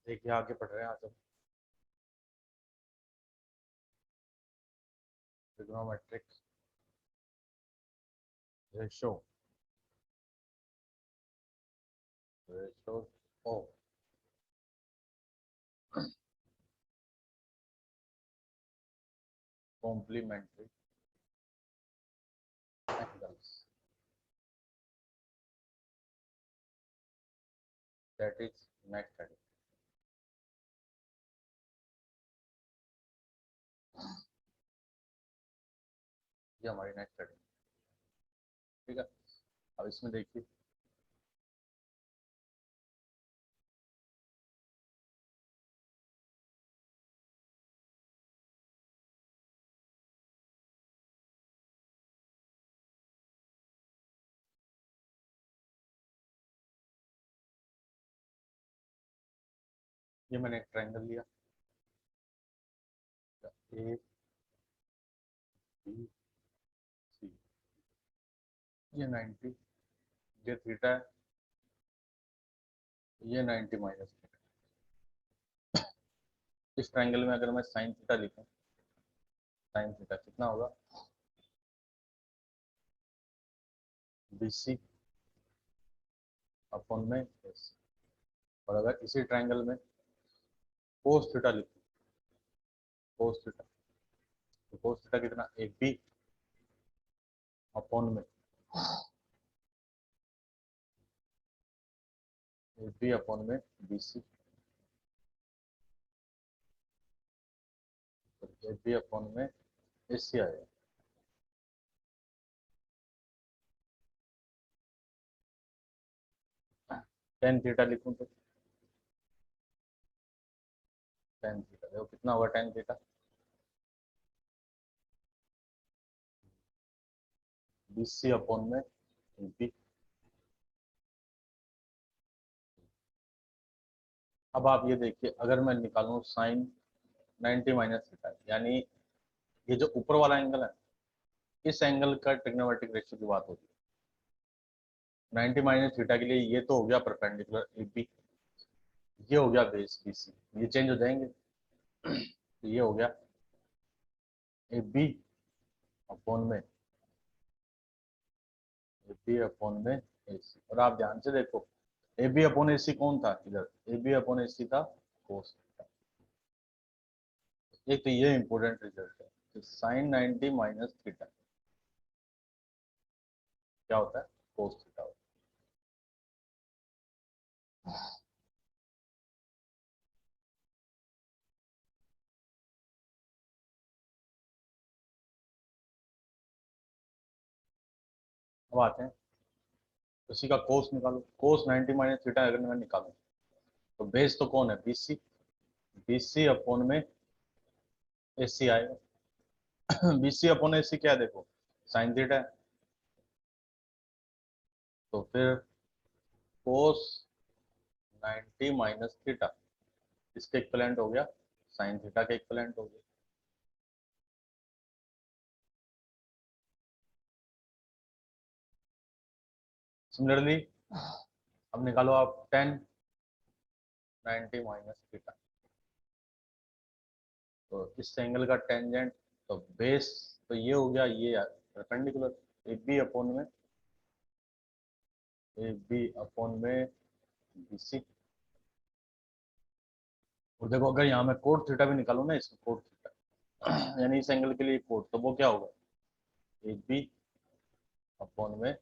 देखिए आगे पढ़ रहे हैं आज हम trigonometric ratio ratio of complementary angles that is next heading. ये हमारी नेक्स्ट हेडिंग, ठीक है। अब इसमें देखिए ये मैंने एक ट्रायंगल लिया ए बी सी, ये 90, ये थीटा है, ये 90 माइनस थीटा। इस ट्रायंगल में अगर मैं साइन थीटा लिखूं, साइन थीटा कितना होगा बी सी अपॉन में एस। और अगर इसी ट्रायंगल में कोस थीटा लिखूं, कोस थीटा, तो कोस थीटा कितना एक बी अपॉन में ए बी अपॉन में बी सी, तो ए बी अपॉन में ए सी आएगा। टेन थीटा लिखूं तो टेन थीटा देखो कितना होगा tan theta B C upon में बी। अब आप ये देखिए अगर मैं निकालूं साइन 90 माइनस थीटा, यानी ये जो ऊपर वाला एंगल है, इस एंगल का ट्रिग्नोमेट्रिक रेशियो की बात होती है। 90 माइनस थीटा के लिए ये तो हो गया परपेंडिकुलर ए बी, ये हो गया बेस बी सी, ये चेंज हो जाएंगे। तो ये हो गया ए बी अपॉन में ए बी अपॉन में ए सी। और आप ध्यान से देखो ए बी अपॉन ए सी कौन था इधर, ए बी अपॉन ए सी था कोस थीटा। एक तो ये इंपॉर्टेंट रिजल्ट है कि साइन 90 माइनस थीटा क्या होता है कोस थीटा होता है। अब आते हैं उसी का कोस निकालो, कोस 90 माइनस थीटा अगर मैं निकालूं तो बेस तो कौन है B C, B C upon में ए सी आएगा। बी सी अपॉन ए सी क्या है देखो साइन थीटा है, तो फिर कोस 90 माइनस थीटा इसके इक्विवेलेंट हो गया साइन थीटा के इक्विवेलेंट हो गया। सिमिलरली अब निकालो आप टेन 90 माइनस थीटा, तो इस एंगल का टेंजेंट, तो बेस तो ये हो गया ये परपेंडिकुलर ए बी अपॉन में ए बी अपॉन में बी सी। और देखो अगर यहाँ मैं कोट थीटा भी निकालू ना, इसमें कोट थीटा यानी इस एंगल के लिए कोट, तो वो क्या होगा ए बी अपॉन में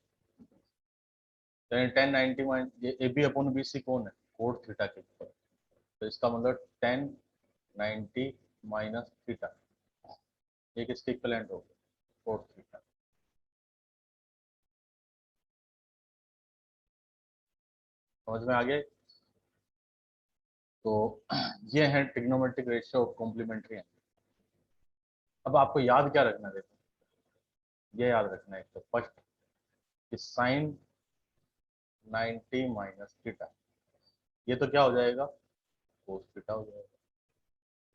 टेन 90 माइन ये A B upon B C कौन है कोट थीटा के ऊपर, तो इसका मतलब टेन 90 माइनस थीटा ये किसके इक्विवेलेंट हो गया कोट थीटा। समझ में आ गया। तो ये है trigonometric ratio of complementary angle. अब आपको याद क्या रखना है देखो, ये याद रखना है तो फर्स्ट कि साइन 90 माइनस थीटा ये तो क्या हो जाएगा कोस थीटा हो जाएगा।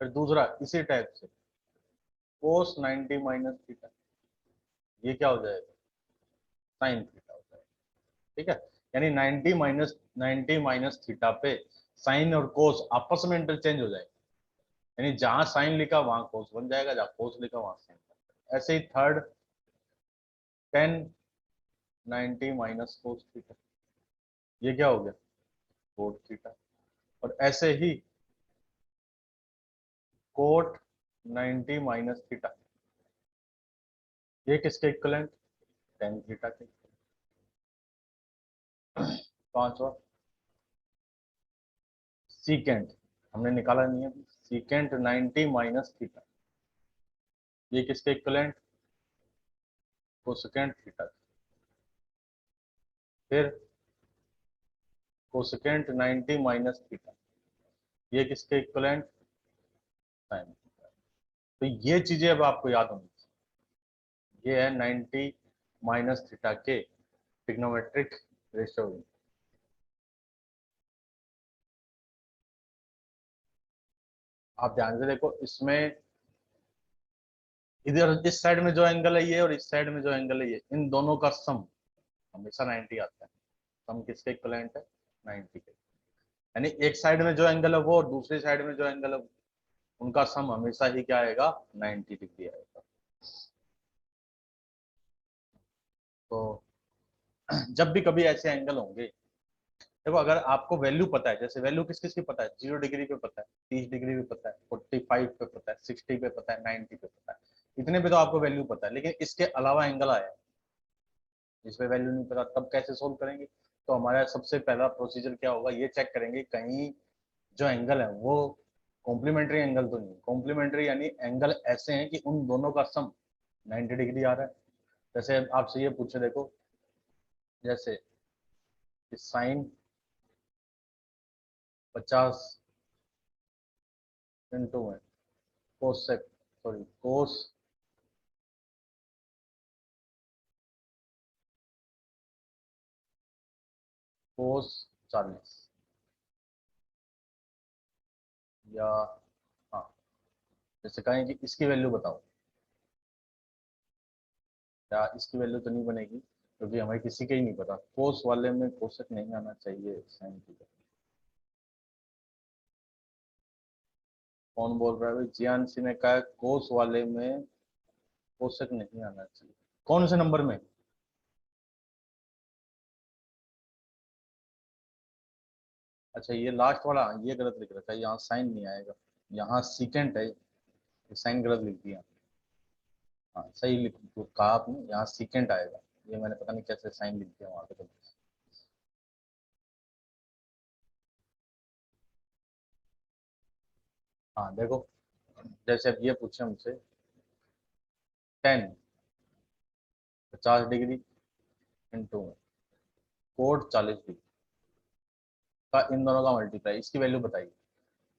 फिर दूसरा इसी टाइप से कोस 90 माइनस थीटा ये क्या हो जाएगा साइन थीटा हो जाएगा, ठीक है। यानी 90 माइनस थीटा पे साइन और कोस आपस में इंटरचेंज हो जाएंगे, यानी जहां साइन लिखा वहां कोस बन जाएगा, जहां कोस लिखा वहां साइन। ऐसे ही थर्ड 10 90 माइनस कोस थीटा, ये क्या हो गया कोट थीटा। और ऐसे ही कोट 90 माइनस थीटा, ये किसके इक्वलेंट टेन थीटा के। पांचवा सीकेंट, हमने निकाला नहीं है, सीकेंट 90 माइनस थीटा, ये किसके इक्वलेंट कोसेकेंट थीटा। फिर कोसेकेंट 90 माइनस थीटा, ये किसके इक्वलेंट साइन थीटा। तो ये चीजें अब आपको याद होनी चाहिए, ये है 90 माइनस थीटा के ट्रिग्नोमेट्रिक रेशियो। आप ध्यान से देखो, इसमें इधर इस साइड में जो एंगल है ये और इस साइड में जो एंगल है ये, इन दोनों का सम हमेशा 90 आता है। सम किसके इक्वलेंट है 90 के, यानी एक साइड में जो एंगल है वो और दूसरी साइड में जो एंगल है उनका सम हमेशा ही क्या आएगा 90 डिग्री आएगा। तो जब भी कभी ऐसे एंगल होंगे, देखो अगर आपको वैल्यू पता है, जैसे वैल्यू किस किस की पता है, 0 डिग्री पे पता है, 30 डिग्री पे पता है, 45 पे पता है, 60 पे पता है, 90 पे पता है, इतने पे तो आपको वैल्यू पता है। लेकिन इसके अलावा एंगल आया जिस पे वैल्यू नहीं पता, तब कैसे सोल्व करेंगे। तो हमारा सबसे पहला प्रोसीजर क्या होगा, ये चेक करेंगे कहीं जो एंगल है वो कॉम्प्लीमेंट्री एंगल तो नहीं। कॉम्प्लीमेंट्री यानी एंगल ऐसे हैं कि उन दोनों का सम 90 डिग्री आ रहा है। जैसे आपसे ये पूछे, देखो जैसे साइन 50 इंटू में कोस से सॉरी कोस कोस 40, या हाँ जैसे कहें कि इसकी वैल्यू बताओ, या इसकी वैल्यू तो नहीं बनेगी क्योंकि हमें किसी का ही नहीं पता। कोस वाले में कोसेक नहीं आना चाहिए, साइन की। कौन बोल रहा है भाई, जियानसी ने कहा कोस वाले में कोसेक नहीं आना चाहिए। कौन से नंबर में, अच्छा ये लास्ट वाला, ये गलत लिख रखा है, यहाँ साइन नहीं आएगा, यहाँ सीकेंट है, साइन गलत लिख दिया। हाँ सही लिख तो कहा आपने, यहाँ सीकेंट आएगा, ये मैंने पता नहीं कैसे साइन लिख दिया वहां पे। हाँ देखो, जैसे अब ये पूछे हमसे 10 50 डिग्री इंटू कोट 40 डिग्री का इन दोनों का मल्टीप्लाई, इसकी वैल्यू बताइए।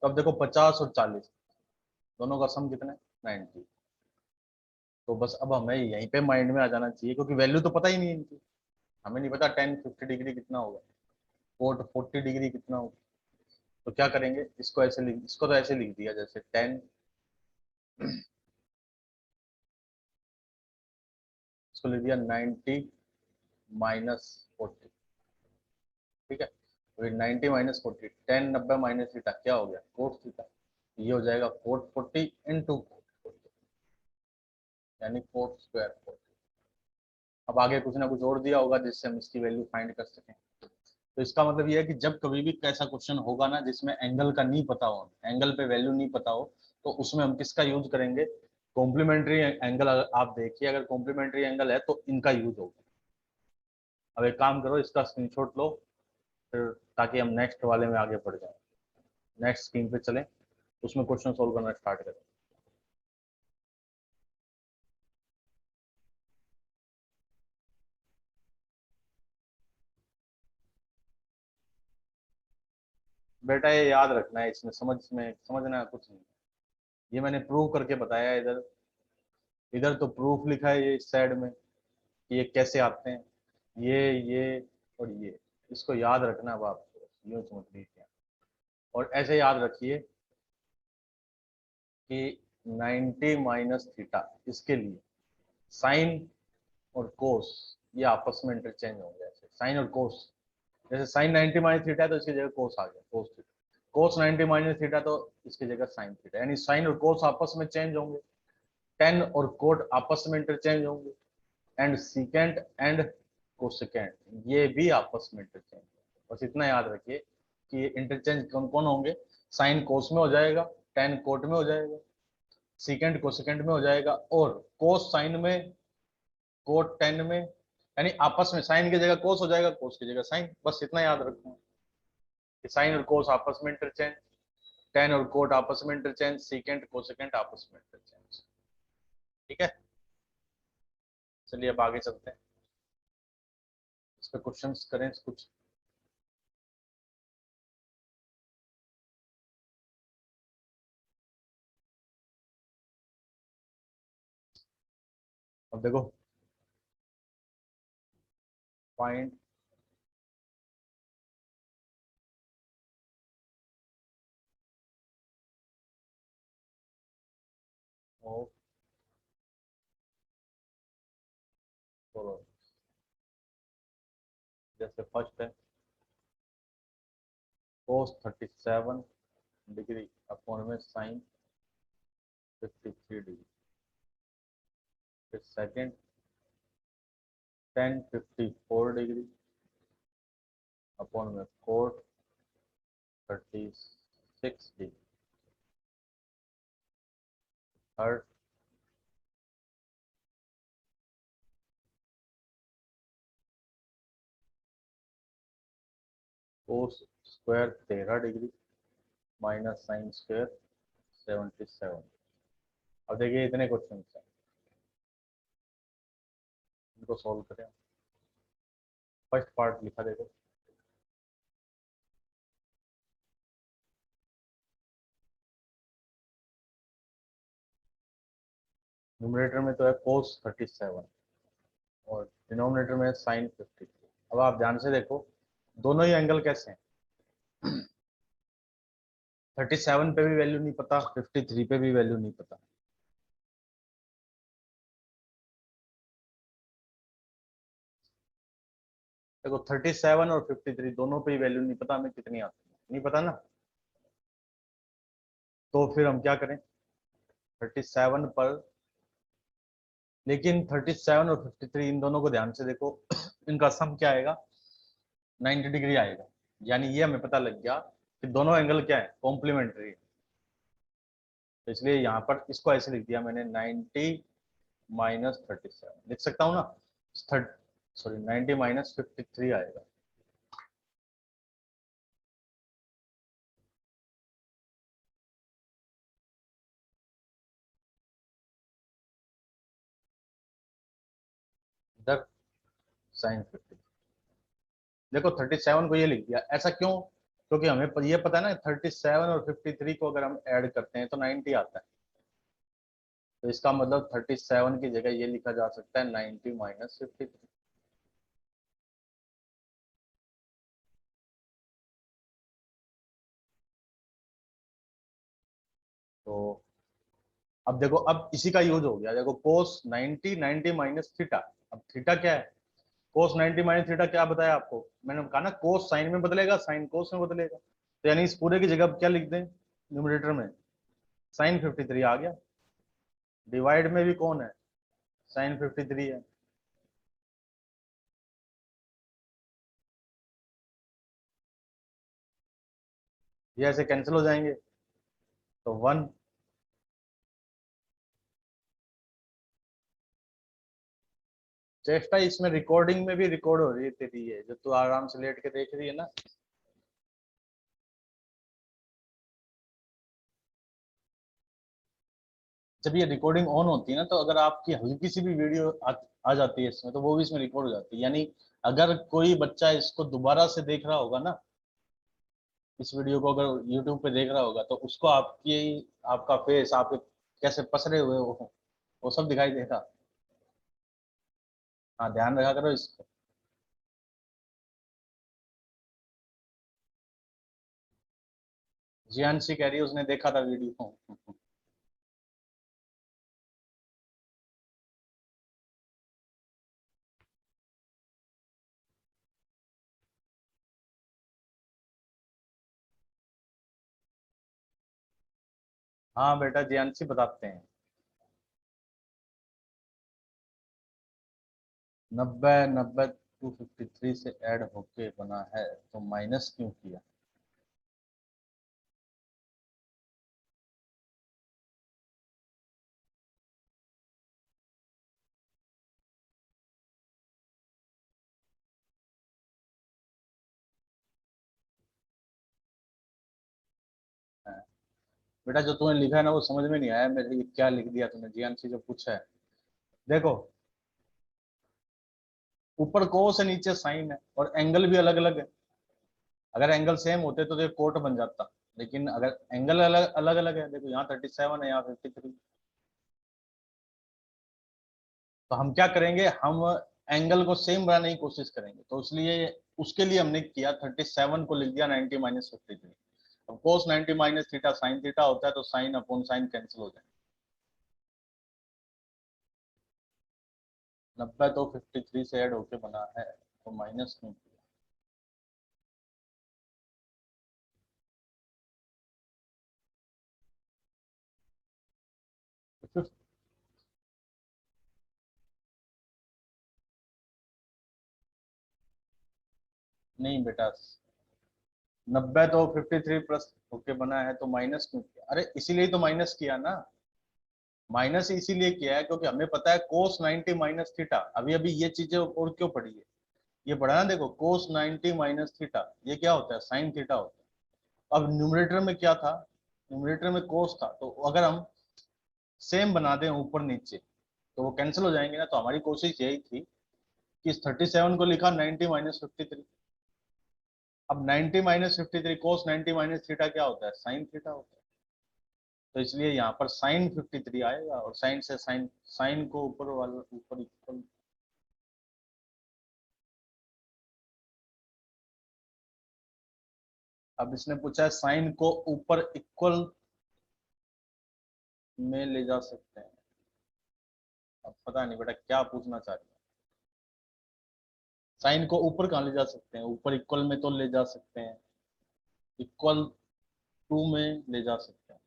तो अब देखो 50 और 40 दोनों का सम कितना है 90। तो बस अब हमें यहीं पे माइंड में आ जाना चाहिए, क्योंकि वैल्यू तो पता ही नहीं है इनकी। हमें नहीं पता 10 50 डिग्री कितना होगा, कोट 40 डिग्री कितना होगा। तो क्या करेंगे, इसको ऐसे लिख, इसको तो ऐसे लिख दिया जैसे 10, इसको लिख दिया 90 - 40, ठीक है। तो 90 - 40, 10 90 माइनस थीटा क्या हो गया कोट थीटा। ये हो जाएगा कोट 40 इंटू कोट 40, यानी कोट स्क्वायर 40। अब आगे कुछ ना कुछ और दिया होगा जिससे हम इसकी वैल्यू फाइंड कर सकें। तो इसका मतलब ये है कि जब कभी भी ऐसा क्वेश्चन होगा ना जिसमें एंगल का नहीं पता हो, एंगल पे वैल्यू नहीं पता हो, तो उसमें हम किसका यूज करेंगे, कॉम्प्लीमेंट्री एंगल। आप देखिए अगर कॉम्प्लीमेंट्री एंगल है तो इनका यूज होगा। अब एक काम करो, इसका स्क्रीनशॉट लो फिर, ताकि हम नेक्स्ट वाले में आगे बढ़ जाए। नेक्स्ट स्क्रीन पे चलें, उसमें क्वेश्चन सोल्व करना स्टार्ट करें। बेटा ये याद रखना है, इसमें समझना कुछ नहीं। ये मैंने प्रूव करके बताया, इधर इधर तो प्रूफ लिखा है ये इस साइड में कि ये कैसे आते हैं, ये और ये, इसको याद रखना। अब आप यूँ समझ लीजिए, और ऐसे याद रखिए कि 90 माइनस थीटा, इसके लिए साइन और कोस ये आपस में इंटरचेंज होंगे, ऐसे साइन और कोस। जैसे साइन 90 माइनस थीटा है तो इसकी जगह कोस आ गया, कोस थीटा। कोस 90 माइनस थीटा तो इसकी जगह साइन थीटा, यानी साइन और कोस आपस में चेंज होंगे, टेन और कोट आपस में इंटरचेंज होंगे, एंड सीकेंट एंड कोसेकेंट ये भी आपस में इंटरचेंज। बस इतना याद रखिए कि इंटरचेंज कौन कौन होंगे, साइन कोस में हो जाएगा, टेन कोट में हो जाएगा, सीकेंट कोसेकेंट में हो जाएगा, और कोस साइन में, कोट टेन में, यानी आपस में साइन की जगह कोस हो जाएगा, कोस की जगह साइन। बस इतना याद रखना कि साइन और कोस आपस में इंटरचेंज, टेन और कोट आपस में इंटरचेंज, सीकेंट कोसेकेंट आपस में इंटरचेंज। ठीक है, चलिए अब आगे चलते हैं, इस पे क्वेश्चंस करें कुछ। अब देखो, पॉइंट ऑफ जैसे फर्स्ट है कोस 37 डिग्री अपॉन में साइन 53 डिग्री, फिर सेकंड टेन 54 डिग्री अपॉन में cot 36 degree, third cos square 13 degree minus sine square 77। अब देखिए इतने क्वेश्चन हैं, इनको सॉल्व करें। फर्स्ट पार्ट लिखा देखो, न्यूमरेटर में तो है कोस 37 और डिनोमिनेटर में है साइन 53। अब आप ध्यान से देखो दोनों ही एंगल कैसे हैं, 37 पे भी वैल्यू नहीं पता, 53 पे भी वैल्यू नहीं पता। देखो 37 और 53 दोनों पे ही वैल्यू नहीं पता, हमें कितनी आती है नहीं पता ना, तो फिर हम क्या करें 37 पर, लेकिन 37 और 53 इन दोनों को ध्यान से देखो इनका सम क्या आएगा 90 डिग्री आएगा, यानी ये हमें पता लग गया कि दोनों एंगल क्या है कॉम्प्लीमेंट्री है। तो इसलिए यहाँ पर इसको ऐसे लिख दिया मैंने 90 माइनस 37 लिख सकता हूँ ना, सॉरी 90 माइनस 53 आएगा। इधर साइन 50, देखो 37 को ये लिख दिया, ऐसा क्यों, क्योंकि हमें ये पता है ना 37 और 53 को अगर हम ऐड करते हैं तो 90 आता है, तो इसका मतलब 37 की जगह ये लिखा जा सकता है 90 माइनस 53। तो अब देखो, अब इसी का यूज हो गया, देखो कोस 90 90 माइनस थीटा, अब थीटा क्या है, कोस 90 माइनस थीटा क्या बताया आपको, मैंने कहा ना कोस साइन में बदलेगा, साइन कोस में बदलेगा, तो यानी इस पूरे की जगह क्या लिख दें न्यूमरेटर में साइन 53 आ गया, डिवाइड में भी कौन है साइन 53 है, ये ऐसे कैंसिल हो जाएंगे, तो 1। चेष्टा इसमें रिकॉर्डिंग में भी रिकॉर्ड हो रही है तेरी, ये जो तू आराम से लेट के देख रही है ना, जब ये रिकॉर्डिंग ऑन होती है ना, तो अगर आपकी हल्की सी भी वीडियो आ जाती है इसमें, तो वो भी इसमें रिकॉर्ड हो जाती है, यानी अगर कोई बच्चा इसको दोबारा से देख रहा होगा ना, इस वीडियो को अगर यूट्यूब पे देख रहा होगा, तो उसको आपकी, आपका फेस, आप कैसे पसरे हुए हो, वो सब दिखाई देगा। हाँ ध्यान रखा करो इसको। जियानसी कह रही है उसने देखा था वीडियो। हाँ बेटा, जियांशी बताते हैं। 90 253 से ऐड होके बना है तो माइनस क्यों किया? हाँ। बेटा जो तूने लिखा है ना वो समझ में नहीं आया मेरे, ये क्या लिख दिया तूने, जियांशी जो पूछा है। देखो, ऊपर कोस है नीचे साइन है और एंगल भी अलग अलग है। अगर एंगल सेम होते तो ये कोट बन जाता, लेकिन अगर एंगल अलग अलग अलग है, देखो यहाँ 37 है, यहाँ 53। तो हम क्या करेंगे, हम एंगल को सेम बनाने की कोशिश करेंगे, तो इसलिए उसके लिए हमने किया 37 को लिख दिया 90 - 53। अब कोस 90 - थीटा साइन थीटा होता है, तो साइन अपॉन साइन कैंसिल हो जाए। 90 तो 53 से ऐड होके बना है तो माइनस क्यों किया? तो नहीं बेटा, 90 तो 53 प्लस होके बना है तो माइनस क्यों किया? अरे इसीलिए तो माइनस किया ना। माइनस इसीलिए किया है क्योंकि हमें पता है कोस 90 - थीटा। अभी अभी ये चीजें और क्यों पढ़ी है, ये पढ़ा ना, देखो कोस 90 - थीटा ये क्या होता है, साइन थीटा होता है। अब न्यूमरेटर में क्या था, न्यूमरेटर में कोस था, तो अगर हम सेम बना दें ऊपर नीचे तो वो कैंसिल हो जाएंगे ना। तो हमारी कोशिश यही थी कि इस 37 को लिखा 90 - 53। अब 90 - 53 कोस 90 - थीटा क्या होता है, साइन थीटा होता है। तो इसलिए यहाँ पर साइन 53 आएगा, और साइन से साइन, साइन को ऊपर वाला ऊपर इक्वल। अब इसने पूछा है साइन को ऊपर इक्वल में ले जा सकते हैं। अब पता नहीं बेटा क्या पूछना चाह रही है। साइन को ऊपर कहाँ ले जा सकते हैं, ऊपर इक्वल में तो ले जा सकते हैं, इक्वल टू में ले जा सकते हैं।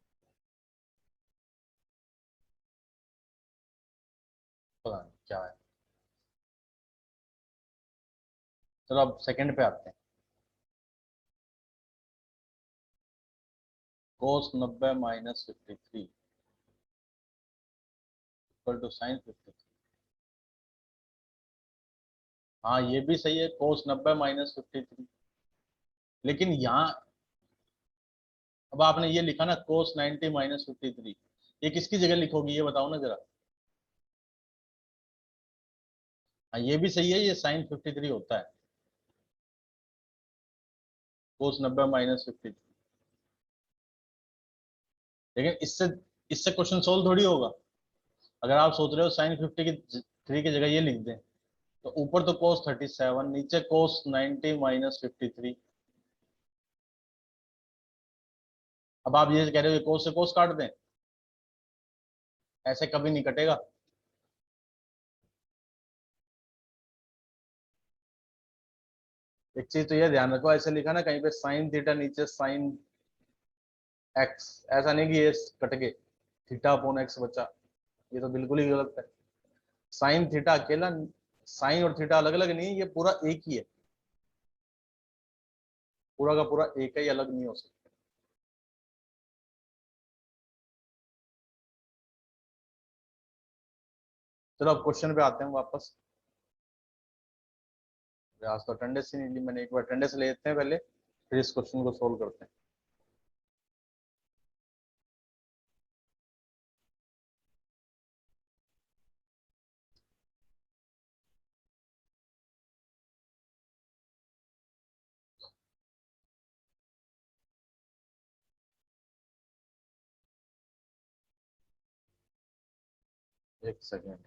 पता नहीं क्या है। चलो अब सेकंड पे आते हैं। कोस 90 - 53 इक्वल टू साइन 53। हाँ ये भी सही है, कोस 90 - 53। लेकिन यहाँ अब आपने ये लिखा ना कोस 90 - 53, ये किसकी जगह लिखोगी ये बताओ ना जरा। हाँ ये भी सही है, ये साइन 53 होता है, कोस 90 - 53। लेकिन इससे इससे क्वेश्चन सोल्व थोड़ी होगा। अगर आप सोच रहे हो साइन 53 की जगह ये लिख दें, तो ऊपर तो कोस 37, नीचे कोस 90 - 53। अब आप ये कह रहे हो कोस से कोस काट दें, ऐसे कभी नहीं कटेगा। एक चीज तो ये ध्यान रखो, ऐसे लिखा ना कहीं पे साइन थीटा नीचे साइन एक्स, ऐसा नहीं कि ये कट के थीटा अपॉन एक्स बचा, ये तो बिल्कुल ही गलत है। साइन थीटा अकेला, साइन और थीटा अलग अलग नहीं है, ये पूरा एक ही है, पूरा का पूरा एक ही, अलग नहीं हो सकता। चलो अब क्वेश्चन पे आते हैं वापस। आज तो अटेंडेंस ही नहीं ली मैंने, एक बार अटेंडेंस ले लेते हैं पहले, फिर इस क्वेश्चन को सोल्व करते हैं। एक सेकेंड।